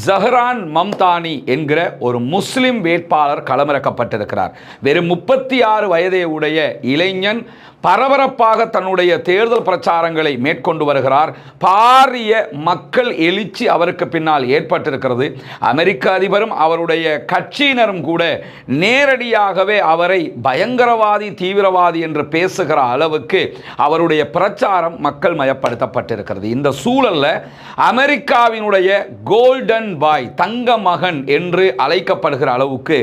ஜஹ்ரான் மம்தானி என்கிற ஒரு முஸ்லிம் வேட்பாளர் களமிறக்கப்பட்டிருக்கிறார். வெறும் 36 வயதே உடைய இளைஞன் பரபரப்பாக தன்னுடைய தேர்தல் பிரச்சாரங்களை மேற்கொண்டு வருகிறார். பாரிய மக்கள் எழுச்சி அவருக்கு பின்னால் ஏற்பட்டிருக்கிறது. அமெரிக்க அதிபரும் அவருடைய கட்சியினரும் கூட நேரடியாகவே அவரை பயங்கரவாதி தீவிரவாதி என்று பேசுகிற அளவுக்கு அவருடைய பிரச்சாரம் மக்கள் மயப்படுத்தப்பட்டிருக்கிறது. இந்த சூழல்ல அமெரிக்காவினுடைய கோல்டன் பாய், தங்க மகன் என்று அழைக்கப்படுகிற அளவுக்கு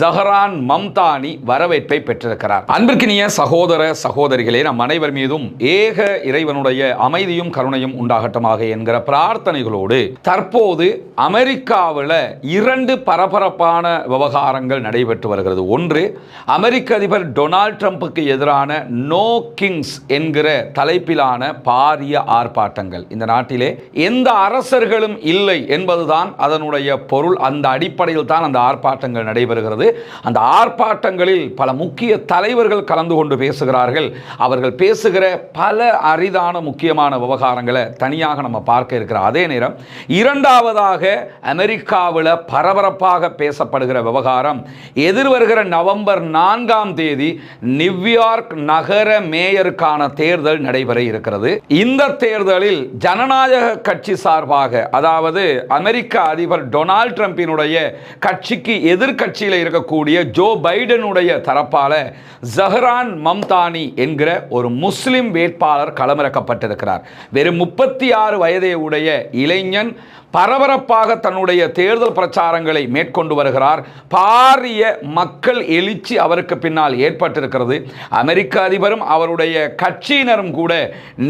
ஜஹ்ரான் மம்தானி வரவேற்பை பெற்றிருக்கிறார். அன்பிற்கினிய சகோதர சகோதரிகளே, நம் அனைவர் மீதும் ஏக இறைவனுடைய அமைதியும் கருணையும் உண்டாகட்டமாக என்கிற பிரார்த்தனைகளோடு தற்போது அமெரிக்காவில் 2 பரபரப்பான விவகாரங்கள் நடைபெற்று வருகிறது. ஒன்று, அமெரிக்க அதிபர் டொனால்ட் ட்ரம்புக்கு எதிரான நோ கிங்ஸ் என்கிற தலைப்பிலான பாரிய ஆர்ப்பாட்டங்கள். இந்த நாட்டிலே எந்த அரசர்களும் இல்லை என்பதுதான் அதனுடைய பொருள். அந்த அடிப்படையில் தான் அந்த ஆர்ப்பாட்டங்கள் நடைபெறுகிறது. அந்த ஆர்ப்பாட்டங்களில் பல முக்கிய தலைவர்கள் கலந்து கொண்டு பேசுகிறார்கள். அவர்கள் பேசுகிற பல அரிதான முக்கியமான விவகாரங்களை தனியாக நம்ம பார்க்க இருக்கிற அதே நேரம், இரண்டாவதாக அமெரிக்காவில் பரபரப்பாக பேசப்படுகிற விவகாரம், எதிர்வருகிற நவம்பர் 4ஆம் தேதி நியூயார்க் நகர மேயருக்கான தேர்தல் நடைபெற இருக்கிறது. இந்த தேர்தலில் ஜனநாயக கட்சி சார்பாக, அதாவது அமெரிக்க அதிபர் டொனால்ட் ட்ரம்பினுடைய கட்சிக்கு எதிர்கட்சியில் இருக்கக்கூடிய ஜோ பைடனுடைய தரப்பால ஜஹ்ரான் மம்தானி என்கிற ஒரு முஸ்லிம் வேட்பாளர் களமிறக்கப்பட்டிருக்கிறார். வெறும் 36 வயதே உடைய இளைஞன் பரபரப்பாக தன்னுடைய தேர்தல் பிரச்சாரங்களை மேற்கொண்டு வருகிறார். பாரிய மக்கள் எழுச்சி அவருக்கு பின்னால் ஏற்பட்டிருக்கிறது. அமெரிக்க அதிபரும் அவருடைய கட்சியினரும் கூட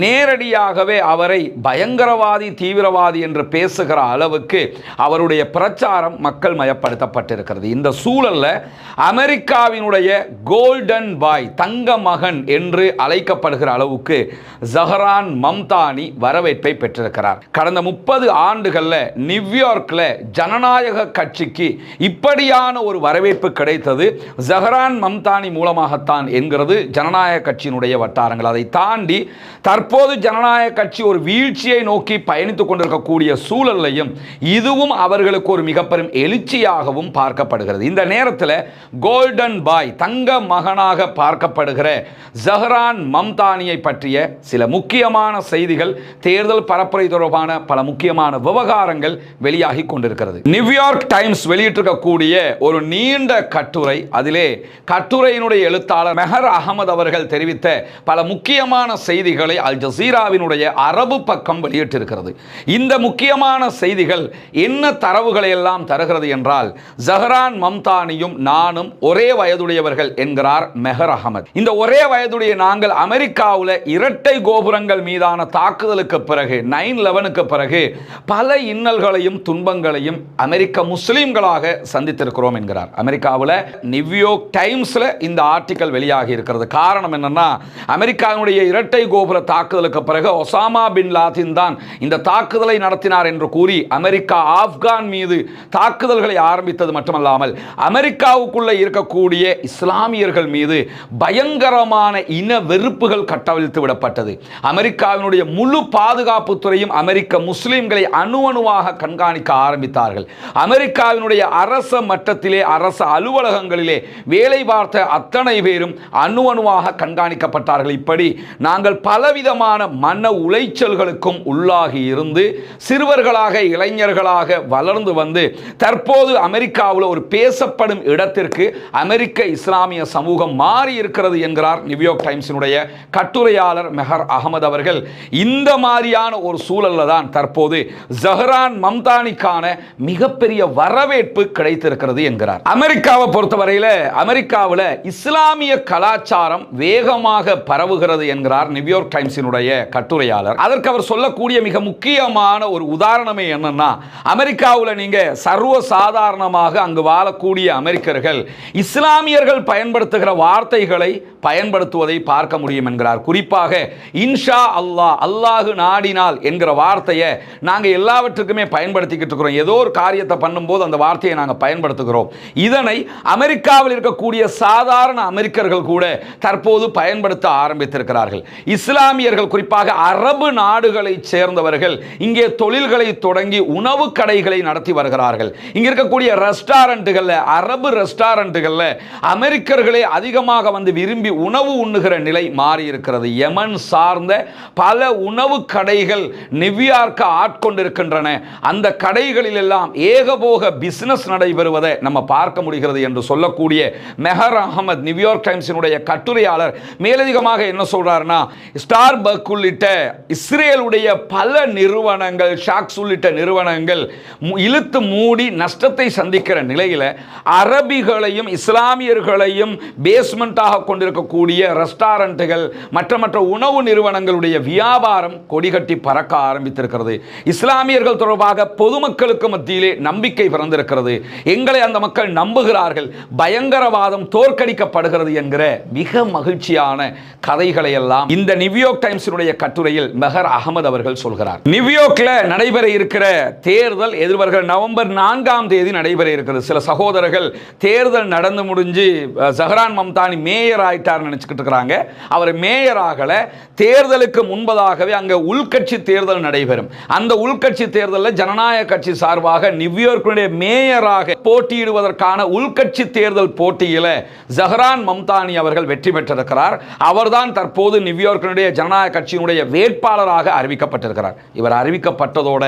நேரடியாகவே அவரை பயங்கரவாதி தீவிரவாதி என்று பேசுகிற அளவுக்கு அவருடைய பிரச்சாரம் மக்கள் மயப்படுத்தப்பட்டிருக்கிறது. இந்த சூழல்ல அமெரிக்காவினுடைய கோல்டன் பாய், தங்க மகன் என்று அழைக்கப்படுகிற அளவுக்கு ஜஹ்ரான் மம்தானி வரவேற்பை பெற்றிருக்கிறார். கடந்த 30 ஆண்டுகள் நியூயார்க்ல ஜனநாயக கட்சிக்கு இப்படியான ஒரு வரவேற்பு கிடைத்தது ஜஹ்ரான் மம்தானி மூலமாகத்தான் என்கிறது ஜனநாயக கட்சியினுடைய வட்டாரங்கள். அதை தாண்டி தற்போது ஜனநாயக கட்சி ஒரு வீழ்ச்சியை நோக்கி பயணித்துக் கொண்டிருக்கக்கூடிய சூழலையும் இதுவும் அவர்களுக்கு ஒரு மிகப்பெரும் எழுச்சியாகவும் பார்க்கப்படுகிறது. இந்த நேரத்தில் கோல்டன் பாய், தங்க மகனாக பார்க்கப்படுகிற ஜஹ்ரான் மம்தானியை பற்றிய சில முக்கியமான செய்திகள், தேர்தல் பரப்புரை தொடர்பான பல முக்கியமான விவகாரங்கள் வெளியாகி கொண்டிருக்கிறது. நியூயார்க் டைம்ஸ் வெளியிட்டிருக்கக்கூடிய ஒரு நீண்ட கட்டுரை, அதிலே கட்டுரையினுடைய எழுத்தாளர் மெஹர் அகமது அவர்கள் தெரிவித்த பல முக்கியமான செய்திகளை அல் ஜசீராவினுடைய அரபு பக்கம் வெளியிட்டிருக்கிறது. இந்த முக்கியமான செய்திகள் என்ன தரவுகளை எல்லாம் தருகிறது என்றால், ஜஹ்ரான் மம்தானியும் நானும் ஒரே வயதுடையவர்கள் என்கிறார் மெஹர் அகமது. இந்த ஒரே வயதுடைய நாங்கள் அமெரிக்காவில் இரட்டை கோபுரங்கள் மீதான தாக்குதலுக்கு பிறகு, 9/11க்கு பிறகு பல இன்னல்களையும் துன்பங்களையும் அமெரிக்க முஸ்லிம்களாக சந்தித்திருக்கிறோம் என்கிறார். அமெரிக்காவில் நியூயார்க் டைம்ஸ்ல இந்த ஆர்டிக்கல் வெளியாகி இருக்கிறது. காரணம் என்னன்னா, அமெரிக்காவினுடைய இரட்டை கோபுர தாக்குதலுக்கு பிறகு ஒசாமா பின் லாதன் தான் இந்த தாக்குதலை நடத்தினார் என்று கூறி அமெரிக்கா ஆப்கான் மீது தாக்குதல்களை ஆரம்பித்தது மட்டுமல்லாமல் அமெரிக்காவுக்குள்ள இருக்கக்கூடிய இஸ்லாமியர்கள் மீது பயங்கரமான இன வெறுப்புகள் கட்டவிழ்த்து விடப்பட்டது. அமெரிக்காவினுடைய முழு பாதுகாப்பு துறையும் அமெரிக்க முஸ்லிம்களை அணுவணுவாக கண்காணிக்க ஆரம்பித்தார்கள். அமெரிக்காவினுடைய அரச மட்டத்திலே, அரச அலுவலகங்களிலே வேலை பார்த்த அத்தனை பேரும் அணுவணுவாக கண்காணிக்கப்பட்டார்கள். இப்படி நாங்கள் பலவிதமான மன உளைச்சல்களுக்கும் உள்ளாகி இருந்து சிறுவர்களாக, இளைஞர்களாக வளர்ந்து வந்து தற்போது அமெரிக்காவில் ஒரு பேசப்படும் இடத்திற்கு அமெரிக்க இஸ்லாமிய சமூகம் மாறி இருக்கிறது என்கிறார் நியூயார்க் டைம்ஸினுடைய கட்டுரையாளர் மெஹர் அகமது அவர்கள். இந்த மாதிரியான ஒரு சூழல்ல தான் தற்போது ஜஹ்ரான் மம்தானிக்கான மிகப்பெரிய வரவேற்பு கிடைத்திருக்கிறது என்கிறார். அமெரிக்காவை பொறுத்தவரையில் அமெரிக்காவில் இஸ்லாமிய கலாச்சாரம் வேகமாக பரவுகிறது என்கிறார் நியூயார்க் டைம்ஸினுடைய கட்டுரையாளர். அதற்கு அவர் சொல்லக்கூடிய மிக முக்கியமான ஒரு உதாரணமே என்னன்னா, அமெரிக்காவில் நீங்க சர்வ சாதாரணமாக அங்கு வாழக்கூடிய அமெரிக்கர்கள் இஸ்லாமியர்கள் பயன்படுத்துகிற வார்த்தைகளை பயன்படுத்துவதை பார்க்க முடியும் என்கிறார். குறிப்பாக இன்ஷா அல்லாஹ், அல்லாஹு நாடினால் என்கிற வார்த்தையை நாங்கள் எல்லாவற்றுக்குமே பயன்படுத்திக்கிட்டு இருக்கிறோம். ஏதோ ஒரு காரியத்தை பண்ணும்போது அந்த வார்த்தையை நாங்கள் பயன்படுத்துகிறோம். இதனை அமெரிக்காவில் இருக்கக்கூடிய சாதாரண அமெரிக்கர்கள் கூட தற்போது பயன்படுத்த ஆரம்பித்திருக்கிறார்கள். இஸ்லாமியர்கள், குறிப்பாக அரபு நாடுகளை சேர்ந்தவர்கள் இங்கே தொழில்களை தொடங்கி உணவு கடைகளை நடத்தி வருகிறார்கள். இங்க இருக்கக்கூடிய ரெஸ்டாரண்ட்டுகள்ல, அரபு ரெஸ்டாரண்ட்டுகள்ல அமெரிக்கர்களே அதிகமாக வந்து விரும்பி உணவு உண்ணுகிற நிலை மாறி இருக்கிறது. யமன் சார்ந்த பல உணவு கடைகள் நியூயார்க்கை ஆட்கொண்டிருக்கின்றன. அந்த கடைகளில் எல்லாம் ஏகபோக பிசினஸ் நடைபெறுவதை நம்ம பார்க்க முடிகிறது என்று சொல்லக்கூடிய மெஹர் அகமது, நியூயார்க் டைம்ஸினுடைய கட்டுரையாளர், மேலதிகமாக என்ன சொல்றாருன்னா, ஸ்டார்பக் உள்ளிட்ட இஸ்ரேலுடைய பல நிறுவனங்கள், ஷாக்ஸ் உள்ளிட்ட நிறுவனங்கள் இழுத்து மூடி நஷ்டத்தை சந்திக்கிற நிலையில் அரபிகளையும் இஸ்லாமியர்களையும் பேஸ்மெண்டாக கொண்டிருக்கக்கூடிய ரெஸ்டாரண்ட்டுகள், மற்ற உணவு நிறுவனங்களுடைய வியாபாரம் கொடிகட்டி பறக்க ஆரம்பித்திருக்கிறது. இஸ்லாமியர்கள் தொடர்பாக பொதுமக்களுக்கு மத்தியிலே நம்பிக்கை பிறந்திருக்கிறது. எங்களை அந்த மக்கள் நம்புகிறார்கள், பயங்கரவாதம் தோற்கடிக்கப்படுகிறது என்கிற மிக மகிழ்ச்சியான கதைகளை எல்லாம் இந்த நியூயார்க் டைம்ஸினுடைய கட்டுரையில் மெஹர் அகமது அவர்கள் சொல்கிறார். நியூயார்க்ல நடைபெற இருக்கிற தேர்தல் எதிர்வருகிற நவம்பர் 4ஆம் தேதி நடைபெற இருக்கிறது. சில சகோதரர்கள் தேர்தல் நடந்து முடிஞ்சு ஜஹரான் மம்தானி மேயர் ஆயிட்டார் நினைச்சுக்கிட்டு இருக்கிறாங்க. அவர் மேயர் ஆகல. தேர்தலுக்கு முன்பதாகவே அங்க உள்கட்சி தேர்தல் நடைபெறும். அந்த உள்கட்சி தேர்தலில் ஜனநாயக கட்சி சார்பாக நியூயார்க்குடைய மேயராக போட்டியிடுவதற்கான உள்கட்சி தேர்தல் போட்டியில ஜஹரான் மம்தானி அவர்கள் வெற்றி பெற்றிருக்கிறார். அவர்தான் தற்போது நியூயார்க்குடைய ஜனநாயக கட்சியினுடைய வேட்பாளராக அறிவிக்கப்பட்டிருக்கிறார். இவர் அறிவிக்கப்பட்டதோட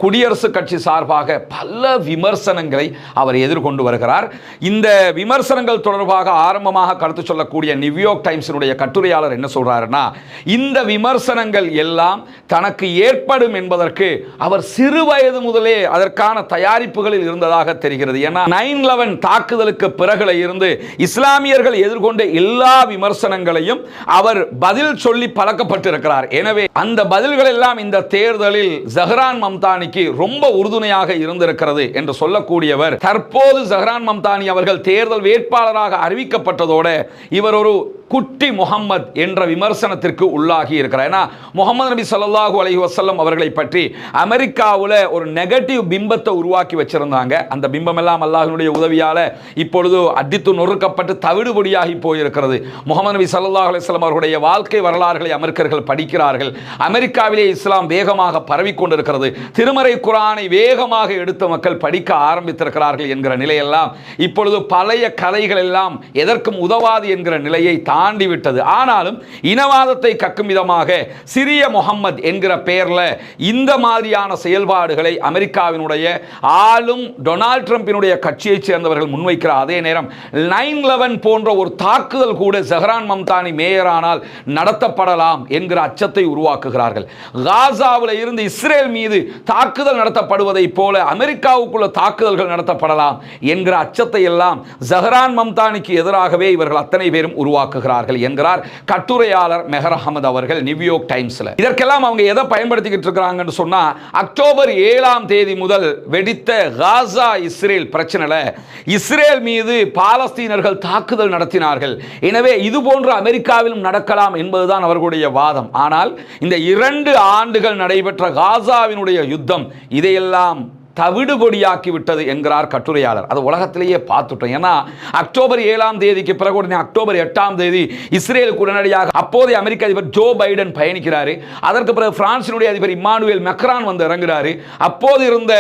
குடியரசுக் கட்சி சார்பாக பல விமர்சனங்களை அவர் எதிர்கொண்டு வருகிறார். இந்த விமர்சனங்கள் தொடர்பாக ஆரம்பமாக கருத்து சொல்லக்கூடிய நியூயார்க் டைம்ஸினுடைய கட்டுரையாளர் என்ன சொல்றாருன்னா, இந்த விமர்சனங்கள் எல்லாம் தனக்கு ஏற்படும் என்பதற்கு அவர் சிறு வயது முதலே அதற்கான தயாரிப்புகளில் இருந்ததாக தெரிகிறது. ஏன்னா 9/11 தாக்குதலுக்கு பிறகுல இருந்து இஸ்லாமியர்கள் எதிர்கொண்ட எல்லா விமர்சனங்களையும் அவர் பதில் சொல்லி பழக்கப்பட்டிருக்கிறார். எனவே அந்த பதில்கள் எல்லாம் இந்த தேர்தலில் ஜஹரான் மம்தானிக்கு ரொம்ப உறுதுணையாக இருந்திருக்கிறது என்று சொல்லக்கூடியவர், தற்போது ஜஹரான் மம்தானி அவர்கள் தேர்தல் வேட்பாளராக அறிவிக்கப்பட்டதோடு இவர் ஒரு குட்டி முகம்மது என்ற விமர்சனத்திற்கு உள்ளாகி இருக்கிறார். ஏன்னா முகமது நபி ஸல்லல்லாஹு அலைஹி வஸல்லம் அவர்களை பற்றி அமெரிக்காவில் ஒரு நெகட்டிவ் பிம்பத்தை உருவாக்கி வச்சிருந்தாங்க. அந்த பிம்பம் எல்லாம் அல்லாஹ்வினுடைய உதவியால் இப்பொழுது அடித்து நொறுக்கப்பட்டு தவிடுபொடியாகி போயிருக்கிறது. முகமது நபி ஸல்லல்லாஹு அலைஹி வஸல்லம் அவருடைய வாழ்க்கை வரலாறுகளை அமெரிக்கர்கள் படிக்கிறார்கள். அமெரிக்காவிலே இஸ்லாம் வேகமாக பரவிக்கொண்டிருக்கிறது. திருமறை குர்ஆனை வேகமாக எடுத்த மக்கள் படிக்க ஆரம்பித்திருக்கிறார்கள் என்கிற நிலையெல்லாம் இப்பொழுது பழைய கதைகள் எல்லாம் எதற்கும் உதவாது என்கிற நிலையை தாண்டி விட்டது. ஆனாலும் இனவாதத்தை கக்கும் விதமாக சிறிய முகம்மது என்கிற பெயர்ல இந்த மாதிரியான செயல்பாடுகளை அமெரிக்காவினுடைய ஆளும் டொனால்ட் ட்ரம்பினுடைய கட்சியைச் சேர்ந்தவர்கள் முன்வைக்கிற அதே நேரம் 9/11 போன்ற ஒரு தாக்குதல் கூட ஜஹரான் மம்தானி மேயரானால் நடத்தப்படலாம் என்கிற அச்சத்தை உருவாக்குகிறார்கள். காசாவில் இருந்து இஸ்ரேல் மீது தாக்குதல் நடத்தப்படுவதை போல அமெரிக்காவுக்குள்ள தாக்குதல்கள் நடத்தப்படலாம் என்கிற அச்சத்தை எல்லாம் ஜஹரான் மம்தானிக்கு எதிராகவே இவர்கள் அத்தனை பேரும் உருவாக்குகிறார்கள் என்கிறார் கட்டுரையாளர் மெஹர் அகமது அவர்கள் நியூயார்க் டைம்ஸ்ல. இதற்கெல்லாம் அவங்க எதை பயன்படுத்திக்கிட்டு இருக்காங்கன்னு சொன்னா, அக்டோபர் 7ஆம் தேதி முதல் வெடித்த காசா இஸ்ரேல் பிரச்சனையில இஸ்ரேல் மீது பாலஸ்தீனர்கள் தாக்குதல் நடத்தினார்கள். எனவே இது போன்று அமெரிக்காவிலும் நடக்கலாம் என்பதுதான் அவர்களுடைய வாதம். ஆனால் இந்த 2 ஆண்டுகள் நடைபெற்ற காசாவினுடைய யுத்தம் இதையெல்லாம் தவிடுபொடியாக்கி விட்டது என்கிறார் கட்டுரையாளர். அது உலகத்திலேயே பார்த்துட்டோம். ஏன்னா அக்டோபர் 7ஆம் தேதிக்கு பிறகு உடனே அக்டோபர் 8ஆம் தேதி இஸ்ரேலுக்கு உடனடியாக அப்போதைய அமெரிக்க அதிபர் ஜோ பைடன் பயணிக்கிறாரு. அதற்கு பிறகு பிரான்சினுடைய அதிபர் இம்மானுவேல் மெக்ரான் வந்து இறங்குறாரு. அப்போது இருந்த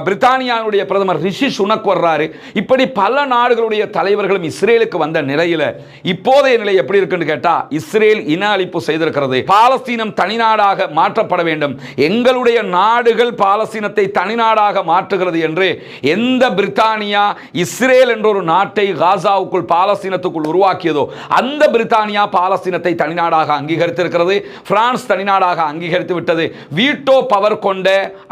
பிரித்தானியாவுடைய பிரதமர் ரிஷி சுனக் வர்றாரு. இப்படி பல நாடுகளுடைய தலைவர்களும் இஸ்ரேலுக்கு வந்த நிலையில் இப்போதைய நிலை எப்படி இருக்குன்னு கேட்டா, இஸ்ரேல் இன அழிப்பு செய்திருக்கிறது. பாலஸ்தீனம் தனிநாடாக மாற்றப்பட வேண்டும். எங்களுடைய நாடுகள் பாலஸ்தீனத்தை தனிநாடாக மாற்றுகிறது என்று எந்த பிரித்தானியா இஸ்ரேல் என்ற ஒரு நாட்டை காசாவுக்குள் பாலஸ்தீனத்துக்குள் உருவாக்கியதோ அந்த பிரித்தானியா பாலஸ்தீனத்தை தனிநாடாக அங்கீகரித்திருக்கிறது. பிரான்ஸ் தனிநாடாக அங்கீகரித்து விட்டது. வீட்டோ பவர் கொண்ட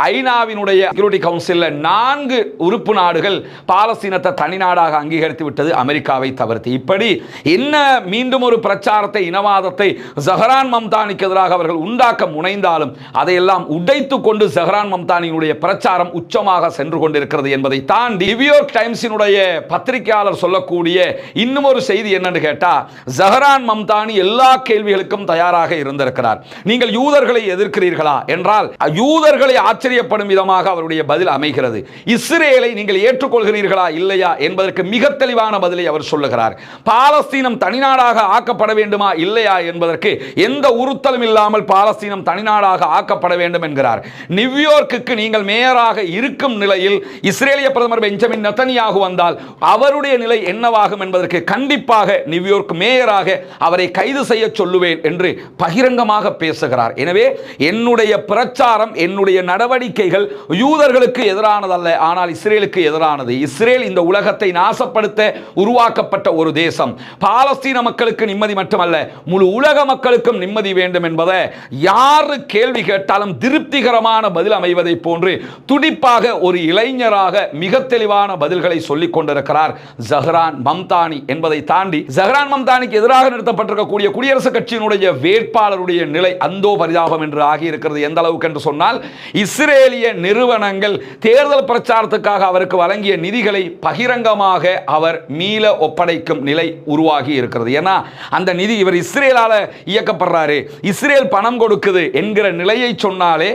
ஐநாவினுடைய செக்யூரிட்டி கவுன்சில் 4 உறுப்பு நாடுகள் பாலஸ்தீனத்தை தனிநாடாக அங்கீகரித்து விட்டது, அமெரிக்காவை தவிர்த்து. இப்படி என்ன மீண்டும் ஒரு பிரச்சாரத்தை, இனவாதத்தை ஜஹரான் மம்தானிக்கு எதிராக அவர்கள் உண்டாக்க முனைந்தாலும் அதையெல்லாம் உடைத்து கொண்டு ஜஹரான் மம்தானியுடைய பிரச்சாரம் உச்ச உச்சமாக சென்று கொண்டிருக்கிறது என்பதை தாண்டி நியூயார்க் டைம்ஸினுடைய பத்திரிகையாளர் சொல்லக்கூடிய இன்னும் ஒரு செய்தி என்னன்னு கேட்டா, ஜஹரான் மம்தானி எல்லா கேள்விகளுக்கும் தயாராக இருந்திருக்கிறார். நீங்கள் யூதர்களை எதிர்க்கிறீர்களா என்றால் யூதர்களை ஆச்சரியப்படும் விதமாக அவருடைய பதில் அமைகிறது. இஸ்ரேலை நீங்கள் ஏற்றுக்கொள்கிறீர்களா இல்லையா என்பதற்கு மிக தெளிவான பதிலை அவர் சொல்லுகிறார். பாலஸ்தீனம் தனிநாடாக ஆக்கப்பட வேண்டுமா இல்லையா என்பதற்கு எந்த உறுத்தலும் இல்லாமல் பாலஸ்தீனம் தனிநாடாக ஆக்கப்பட வேண்டும் என்கிறார். நியூயார்க்குக்கு நீங்கள் மேயராக இருக்கும் நிலையில் இஸ்ரேலிய பிரதமர் பெஞ்சமின் நெதன்யாகு வந்தால் அவருடைய நிலை என்னவாகும் என்பதற்கு கண்டிப்பாக நியூயார்க் மேயராக அவரை கைது செய்ய சொல்லுவேன் என்று பகிரங்கமாக பேசுகிறார். எனவே என்னுடைய பிரச்சாரம், என்னுடைய நடவடிக்கைகள் யூதர்களுக்கு எதிரானதல்ல, ஆனால் இஸ்ரேலுக்கு எதிரானது. இஸ்ரேல் இந்த உலகத்தை நாசப்படுத்த உருவாக்கப்பட்ட ஒரு தேசம். பாலஸ்தீன மக்களுக்கு நிம்மதி மட்டுமல்ல, முழு உலக மக்களுக்கும் நிம்மதி வேண்டும் என்பதை யாரு கேள்வி கேட்டாலும் திருப்திகரமான பதில் அமைவதை போன்று துடிப்பாக ஒரு இளைஞராக மிக தெளிவான பதில்களை சொல்லிக் கொண்டிருக்கிறார் ஜஹரான் மம்தானி என்பதை தாண்டி, ஜஹரான் மம்தானிக்கு எதிராக நிறுத்தப்பட்டிருக்கக்கூடிய குடியரசுக் கட்சியினுடைய வேட்பாளருடைய நிலை அந்தோ பரிதாபம் என்று ஆகியிருக்கிறது. எந்த அளவுக்கு என்று சொன்னால், இஸ்ரேலிய நிறுவனங்கள் தேர்தல் பிரச்சாரத்துக்காக அவருக்கு வழங்கிய நிதிகளை பகிரங்கமாக அவர் மீள ஒப்படைக்கும் நிலை உருவாகி இருக்கிறது. ஏன்னா அந்த நிதி இவர் இஸ்ரேலால இயக்கப்படுறாரு, இஸ்ரேல் பணம் கொடுக்குது என்கிற நிலையை சொன்னாலே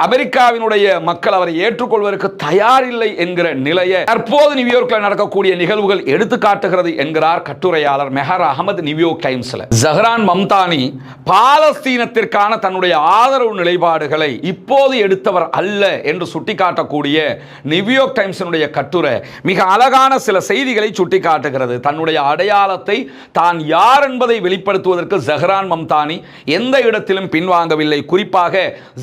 அமெரிக்காவினுடைய மக்கள் அவரை ஏற்றுக்கொள்வதற்கு தயாரில்லை என்கிற நிலையை தற்போது நியூயார்க்கில் நடக்கக்கூடிய நிகழ்வுகள் எடுத்து காட்டுகிறது என்கிறார் கட்டுரையாளர் மெஹர் அகமது நியூயார்க் டைம்ஸ்ல. ஜஹரான் மம்தானி பாலஸ்தீனத்திற்கான தன்னுடைய ஆதரவு நிலைப்பாடுகளை இப்போது எடுத்தவர் அல்ல என்று சுட்டிக்காட்டக்கூடிய நியூயார்க் டைம்ஸினுடைய கட்டுரை மிக அழகான சில செய்திகளை சுட்டிக்காட்டுகிறது. தன்னுடைய அடையாளத்தை தான் யார் என்பதை வெளிப்படுத்துவதற்கு ஜஹரான் மம்தானி எந்த இடத்திலும் பின்வாங்கவில்லை. குறிப்பாக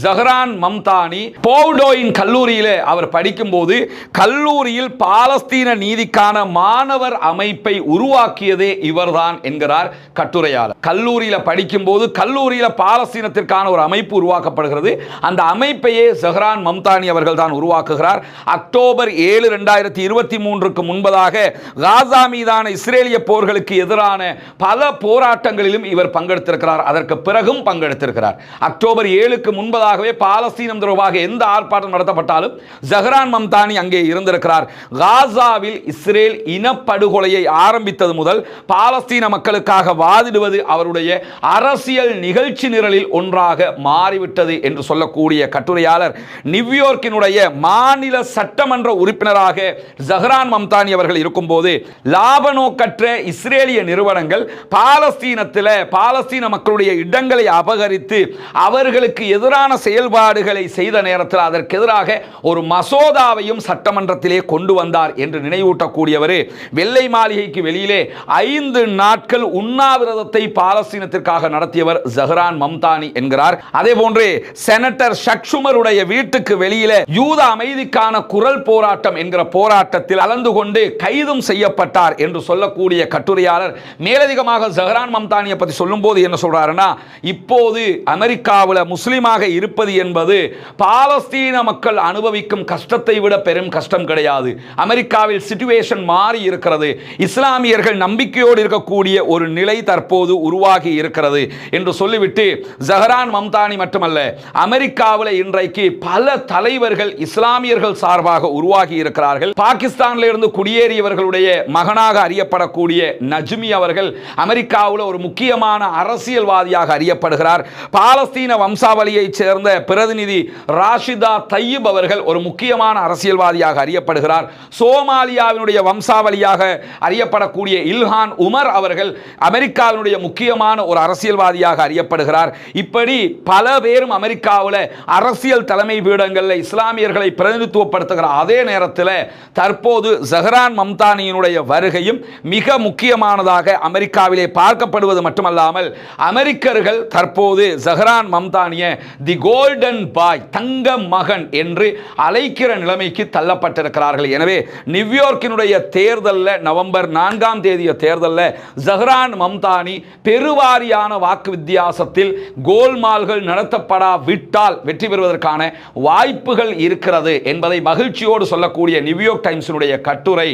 ஜஹரான் மம்தானி போவ்டோயின் கல்லூரியில் அவர் படிக்கும் போது கல்லூரியில் பாலஸ்தீன நீதிக்கான மாணவர் அமைப்பை உருவாக்கியதே இவர்தான் என்கிறார் கட்டுரையாளர். கல்லூரியில் படிக்கும் போது கல்லூரியில் பாலஸ்தீனத்திற்கான ஒரு அமைப்பு உருவாக்கப்படுகிறது. அந்த அமைப்பையே ஜஹரான் மம்தானி அவர்கள் தான் உருவாக்குகிறார். அக்டோபர் 7, 2023 முன்பதாக காசா மீதான இஸ்ரேலிய போர்களுக்கு எதிரான பல போராட்டங்களிலும் இவர் பங்கெடுத்திருக்கிறார். அதற்கு பிறகும் பங்கெடுத்திருக்கிறார். அக்டோபர் 7க்கு முன்பதாகவே பாலஸ்தீனம் தொடர்பாக எந்த ஆர்ப்பாட்டம் நடத்தப்பட்டாலும் ஜஹரான் மம்தானி அங்கே இருந்திருக்கிறார். காசாவில் இஸ்ரேல் இனப்படுகொலையை ஆரம்பித்தது முதல் பாலஸ்தீன மக்களுக்காக வாதிடுவது அவருடைய அரசியல் நிகழ்ச்சி நிரலில் ஒன்றாக மாறிவிட்டது என்று சொல்லக்கூடிய கட்டுரையாளர், நியூயார்க்கினுடைய மாநில சட்டமன்ற உறுப்பினராக ஜஹரான் மம்தானி அவர்கள் இருக்கும்போது லாப நோக்கற்ற இஸ்ரேலிய நிறுவனங்கள் பாலஸ்தீனத்தில் பாலஸ்தீன மக்களுடைய இடங்களை அபகரித்து அவர்களுக்கு எதிரான செயல்பாடுகளை செய்த நேரத்தில் அதற்கு எதிராக ஒரு மசோதாவையும் சட்டமன்றத்திலே கொண்டு வந்தார் என்று நினைவூட்டக்கூடியவர். வெள்ளை மாளிகைக்கு வெளியிலே 5 நாட்கள் உண்ணாவிரதத்தை பாலஸ்தீனத்திற்காக நடத்தியவர் ஜஹரான் மம்தானி என்கிறார். அதே போன்று செனட்டர் ஷக் ஷுமருடைய வீட்டுக்கு வெளியிலே யூத அமைதிக்கான குரல் போராட்டம் என்கிற போராட்டத்தில் கலந்து கொண்டு கைதும் செய்யப்பட்டார் என்று சொல்லக்கூடிய கட்டுரையாளர் மேலதிகமாக ஜஹரான் மம்தானியை பற்றி சொல்லும்போது என்ன சொல்றாருன்னா, இப்போது அமெரிக்காவில் முஸ்லீமாக இருப்பது என்பது பாலஸ்தீன மக்கள் அனுபவிக்கும் கஷ்டத்தை விட பெரும் கஷ்டம் கிடையாது. அமெரிக்காவில் சிச்சுவேஷன் மாறி இருக்கிறது. இஸ்லாமியர்கள் நம்பிக்கையோடு இருக்கக்கூடிய ஒரு நிலை தற்போது உருவாகி இருக்கிறது என்று சொல்லிவிட்டு, ஜஹரான் மம்தானி மட்டுமல்ல, அமெரிக்காவில் இன்றைக்கு பல தலைவர்கள் இஸ்லாமியர்கள் சார்பாக உருவாகி இருக்கிறார்கள். பாகிஸ்தானில் இருந்து குடியேறியவர்களுடைய மகனாக அறியப்படக்கூடிய நஜ்மி அவர்கள் அமெரிக்காவில் ஒரு முக்கியமான அரசியல்வாதியாக அறியப்படுகிறார். பாலஸ்தீன வம்சாவளியைச் சேர்ந்த பிரதிநிதி ராஷிதா தையிப் அவர்கள் ஒரு முக்கியமான அரசியல்வாதியாக அறியப்படுகிறார். சோமாலியாவினுடைய வம்சாவளியாக அறியப்படக்கூடிய இல்ஹான் உமர் அவர்கள் அமெரிக்காவினுடைய முக்கியமான ஒரு அரசியல்வாதியாக அறியப்படுகிறார். இப்படி பல பேரும் அமெரிக்காவில் அரசியல் தலைமை பீடங்களில் இஸ்லாமியர்களை பிரதிநிதித்துவப்படுத்துகிற அதே நேரத்தில் தற்போது ஜஹரான் மம்தானியினுடைய வருகையும் மிக முக்கியமானதாக அமெரிக்காவிலே பார்க்கப்படுவது மட்டுமல்லாமல் அமெரிக்கர்கள் தற்போது ஜஹரான் மம்தானியை தி கோல்டன் பாய், தங்க மகன் என்று அழைக்கிற நிலைமைக்கு தள்ளப்பட்டிருக்கிறார்கள். எனவே நியூயார்க்கினுடைய தேர்தலில் நவம்பர் 4ஆம் தேதிய தேர்தலில் ஜஹரான் மம்தானி பெருவாரியான வாக்கு வித்தியாசத்தில் கோல்மால்கள் நடத்தப்படாவிட்டால் வெற்றி பெறுவதற்கான வாய்ப்புகள் இருக்கிறது என்பதை மகிழ்ச்சியோடு சொல்லக்கூடிய நியூயார்க் டைம்ஸினுடைய கட்டுரை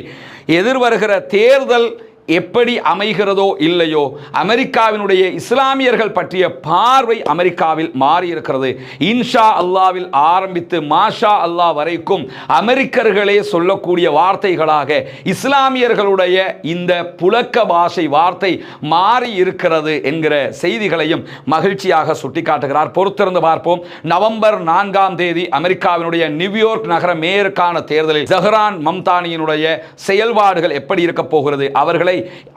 எதிர்வருகிற தேர்தல் எப்படி அமைகிறதோ இல்லையோ, அமெரிக்காவினுடைய இஸ்லாமியர்கள் பற்றிய பார்வை அமெரிக்காவில் மாறியிருக்கிறது. இன்ஷா அல்லாவில் ஆரம்பித்து மாஷா அல்லாஹ் வரைக்கும் அமெரிக்கர்களே சொல்லக்கூடிய வார்த்தைகளாக இஸ்லாமியர்களுடைய இந்த புழக்க பாஷை வார்த்தை மாறி இருக்கிறது என்கிற செய்திகளையும் மகிழ்ச்சியாக சுட்டிக்காட்டுகிறார். பொறுத்திருந்து பார்ப்போம். நவம்பர் 4ஆம் தேதி அமெரிக்காவினுடைய நியூயார்க் நகர மேயருக்கான தேர்தலில் ஜஹ்ரான் மம்தானியினுடைய செயல்பாடுகள் எப்படி இருக்க போகிறது,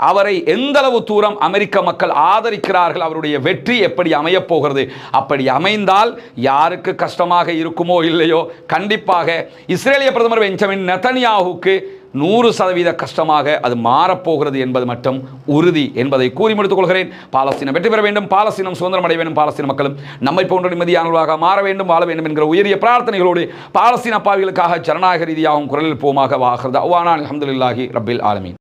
அவரை எந்த அளவு தூரம் அமெரிக்க மக்கள் ஆதரிக்கிறார்கள், அவருடைய வெற்றி எப்படி அமையப் போகிறது. அப்படி அமைந்தால் யாருக்கு கஷ்டமாக இருக்குமோ இல்லையோ, கண்டிப்பாக இஸ்ரேலிய பிரதமர் பெஞ்சமின் நெதன்யாஹுவுக்கு 100% கஷ்டமாக அது மாறப்போகிறது என்பது மட்டும் உறுதி என்பதை கூறி முடித்துக் கொள்கிறேன். பாலஸ்தீனம் வெற்றி பெற வேண்டும், பாலஸ்தீனம் சுதந்திரம் அடைய வேண்டும், பாலஸ்தீன மக்களும் நம்மை போன்ற நிம்மதியானவர்களாக மாற வேண்டும், வாழ வேண்டும் என்கிற உயரிய பிரார்த்தனைகளோடு பாலஸ்தீன பாவிகளுக்காக ஜனநாயக ரீதியாகவும் குரலில் போமாக வாகிறது. அல்ஹம்துலில்லாஹி ரப்பில் ஆலமீன்.